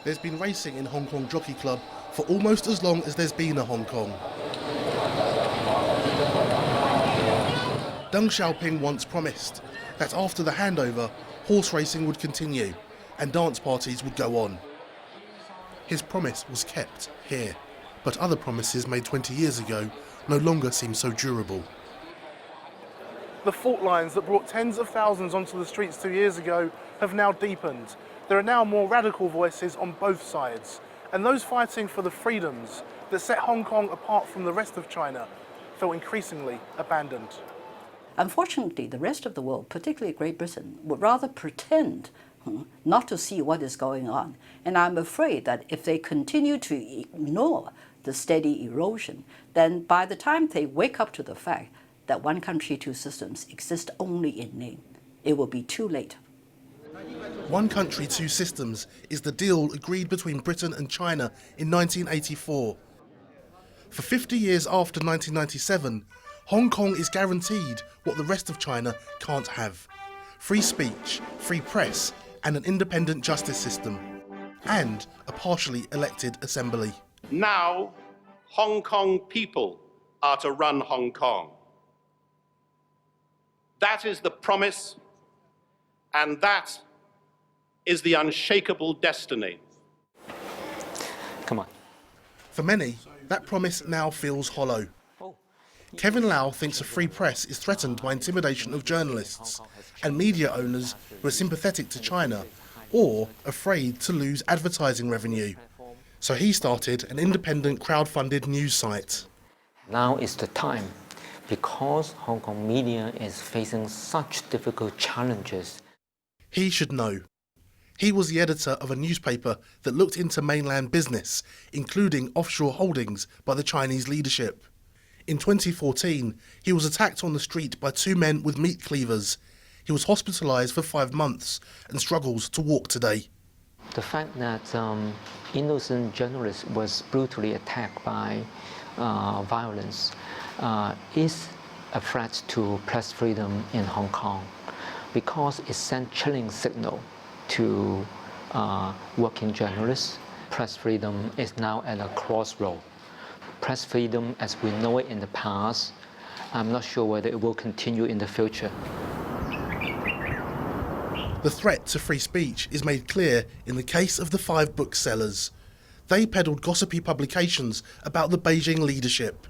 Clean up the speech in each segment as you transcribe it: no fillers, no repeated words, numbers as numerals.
There's been racing in Hong Kong Jockey Club for almost as long as there's been a Hong Kong. Deng Xiaoping once promised that after the handover, horse racing would continue and dance parties would go on. His promise was kept here, but other promises made 20 years ago no longer seem so durable. The fault lines that brought tens of thousands onto the streets 2 years ago have now deepened. There are now more radical voices on both sides, and those fighting for the freedoms that set Hong Kong apart from the rest of China feel increasingly abandoned. Unfortunately, the rest of the world, particularly Great Britain, would rather pretend not to see what is going on. And I'm afraid that if they continue to ignore the steady erosion, then by the time they wake up to the fact that one country, two systems exist only in name, it will be too late. One country, two systems is the deal agreed between Britain and China in 1984. For 50 years after 1997, Hong Kong is guaranteed what the rest of China can't have: free speech, free press, and an independent justice system, and a partially elected assembly. Now, Hong Kong people are to run Hong Kong. That is the promise, and that is the unshakable destiny. Come on. For many, that promise now feels hollow. Kevin Lau thinks a free press is threatened by intimidation of journalists and media owners who are sympathetic to China or afraid to lose advertising revenue. So he started an independent crowd-funded news site. Now is the time, because Hong Kong media is facing such difficult challenges. He should know. He was the editor of a newspaper that looked into mainland business, including offshore holdings by the Chinese leadership. In 2014, he was attacked on the street by two men with meat cleavers. He was hospitalised for 5 months and struggles to walk today. The fact that innocent journalists was brutally attacked by violence is a threat to press freedom in Hong Kong, because it sent chilling signal to working journalists. Press freedom is now at a crossroad. Press freedom as we know it in the past, I'm not sure whether it will continue in the future. The threat to free speech is made clear in the case of the 5 booksellers. They peddled gossipy publications about the Beijing leadership.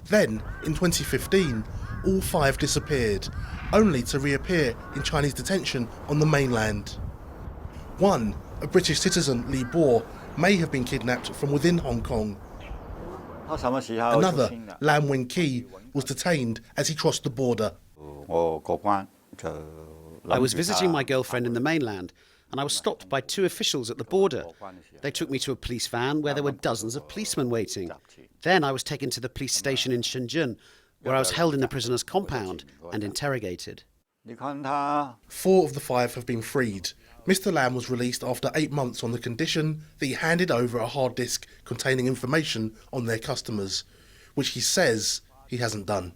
Then, in 2015, all 5 disappeared, only to reappear in Chinese detention on the mainland. One, a British citizen, Li Bo, may have been kidnapped from within Hong Kong. Another, Lam Wing Kee, was detained as he crossed the border. I was visiting my girlfriend in the mainland, and I was stopped by 2 officials at the border. They took me to a police van where there were dozens of policemen waiting. Then I was taken to the police station in Shenzhen, where I was held in the prisoner's compound and interrogated. 4 of the 5 have been freed. Mr. Lam was released after 8 months on the condition that he handed over a hard disk containing information on their customers, which he says he hasn't done.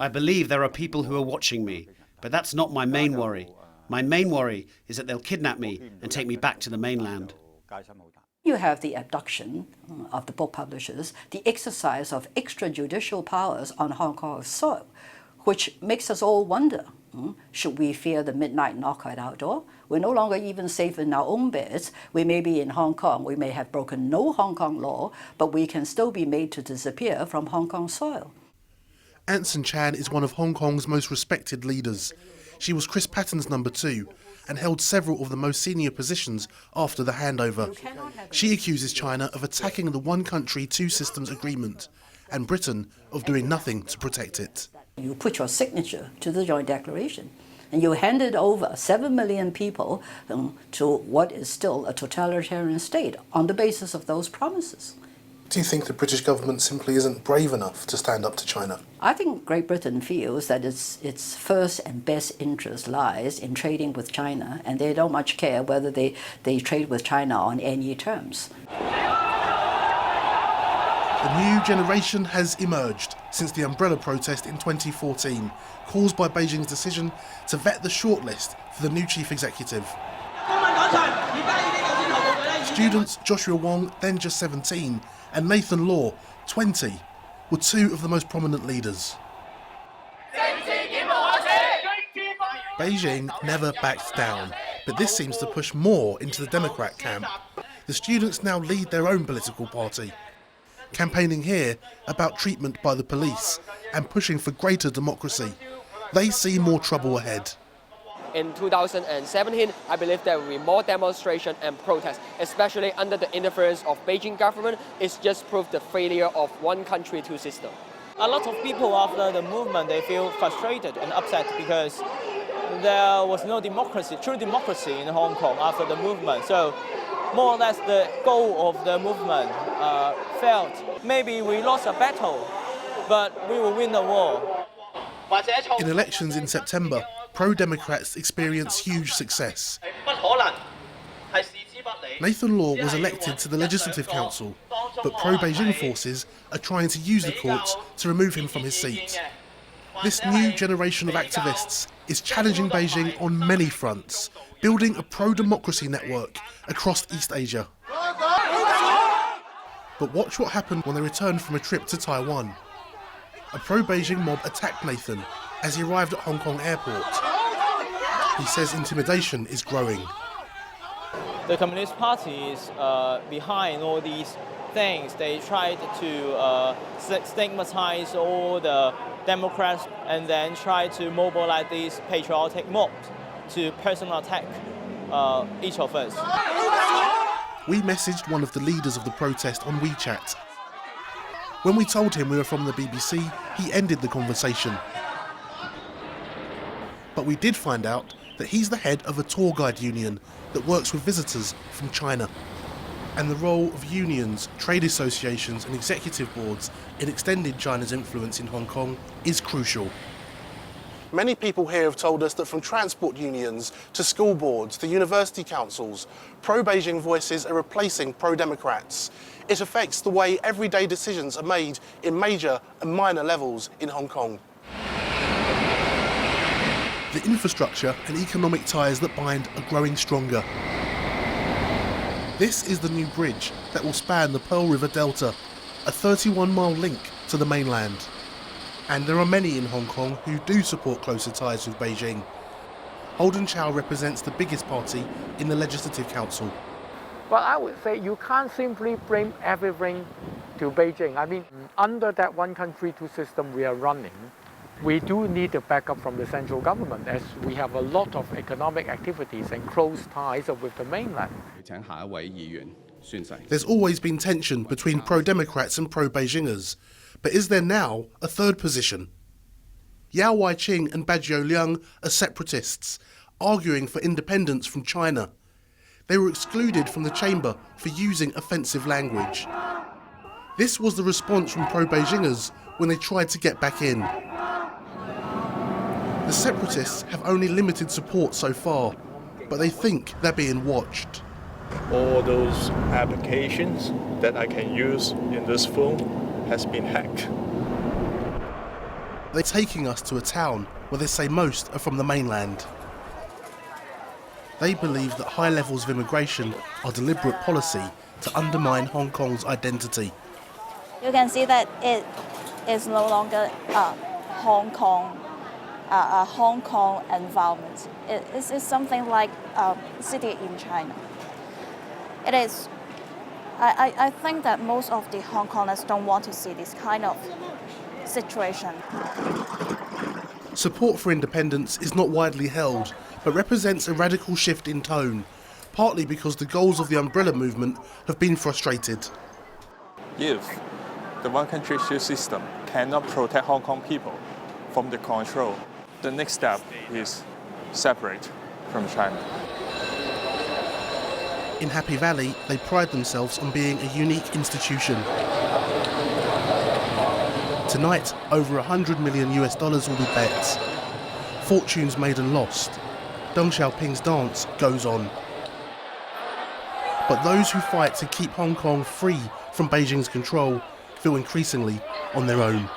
I believe there are people who are watching me, but that's not my main worry. My main worry is that they'll kidnap me and take me back to the mainland. You have the abduction of the book publishers, the exercise of extrajudicial powers on Hong Kong soil, which makes us all wonder, should we fear the midnight knock at our door? We're no longer even safe in our own beds. We may be in Hong Kong, we may have broken no Hong Kong law, but we can still be made to disappear from Hong Kong soil. Anson Chan is one of Hong Kong's most respected leaders. She was Chris Patten's number 2 and held several of the most senior positions after the handover. She accuses China of attacking the one country, two systems agreement and Britain of doing nothing to protect it. You put your signature to the joint declaration and you handed over 7 million people to what is still a totalitarian state on the basis of those promises. Do you think the British government simply isn't brave enough to stand up to China? I think Great Britain feels that its first and best interest lies in trading with China, and they don't much care whether they trade with China on any terms. A new generation has emerged since the umbrella protest in 2014, caused by Beijing's decision to vet the shortlist for the new chief executive. Students Joshua Wong, then just 17, and Nathan Law, 20, were two of the most prominent leaders. Beijing never backed down, but this seems to push more into the Democrat camp. The students now lead their own political party, campaigning here about treatment by the police and pushing for greater democracy. They see more trouble ahead. In 2017, I believe there will be more demonstration and protest, especially under the interference of Beijing government. It's just proved the failure of one country, two systems. A lot of people after the movement, they feel frustrated and upset because there was no democracy, true democracy in Hong Kong after the movement. So more or less the goal of the movement failed. Maybe we lost a battle, but we will win the war. In elections in September, pro-Democrats experienced huge success. Nathan Law was elected to the Legislative Council, but pro-Beijing forces are trying to use the courts to remove him from his seat. This new generation of activists is challenging Beijing on many fronts, building a pro-democracy network across East Asia. But watch what happened when they returned from a trip to Taiwan. A pro-Beijing mob attacked Nathan as he arrived at Hong Kong airport. He says intimidation is growing. The Communist Party is behind all these things. They tried to stigmatize all the Democrats and then try to mobilize these patriotic mobs to personal attack each of us. We messaged one of the leaders of the protest on WeChat. When we told him we were from the BBC, he ended the conversation. But we did find out that he's the head of a tour guide union that works with visitors from China. And the role of unions, trade associations and executive boards in extending China's influence in Hong Kong is crucial. Many people here have told us that from transport unions to school boards to university councils, pro-Beijing voices are replacing pro-Democrats. It affects the way everyday decisions are made in major and minor levels in Hong Kong. The infrastructure and economic ties that bind are growing stronger. This is the new bridge that will span the Pearl River Delta, a 31-mile link to the mainland. And there are many in Hong Kong who do support closer ties with Beijing. Holden Chow represents the biggest party in the Legislative Council. Well, I would say you can't simply blame everything to Beijing. I mean, under that one country, two system we are running, we do need a backup from the central government as we have a lot of economic activities and close ties with the mainland. There's always been tension between pro-Democrats and pro-Beijingers, but is there now a third position? Wei-ching and Baggio Leung are separatists, arguing for independence from China. They were excluded from the chamber for using offensive language. This was the response from pro-Beijingers when they tried to get back in. The separatists have only limited support so far, but they think they're being watched. All those applications that I can use in this phone has been hacked. They're taking us to a town where they say most are from the mainland. They believe that high levels of immigration are deliberate policy to undermine Hong Kong's identity. You can see that it is no longer Hong Kong environment. It is something like a city in China. It is. I think that most of the Hong Kongers don't want to see this kind of situation. Support for independence is not widely held, but represents a radical shift in tone, partly because the goals of the umbrella movement have been frustrated. If the one country two system cannot protect Hong Kong people from the control, the next step is separate from China. In Happy Valley, they pride themselves on being a unique institution. Tonight, over $100 million will be bet. Fortunes made and lost. Deng Xiaoping's dance goes on. But those who fight to keep Hong Kong free from Beijing's control feel increasingly on their own.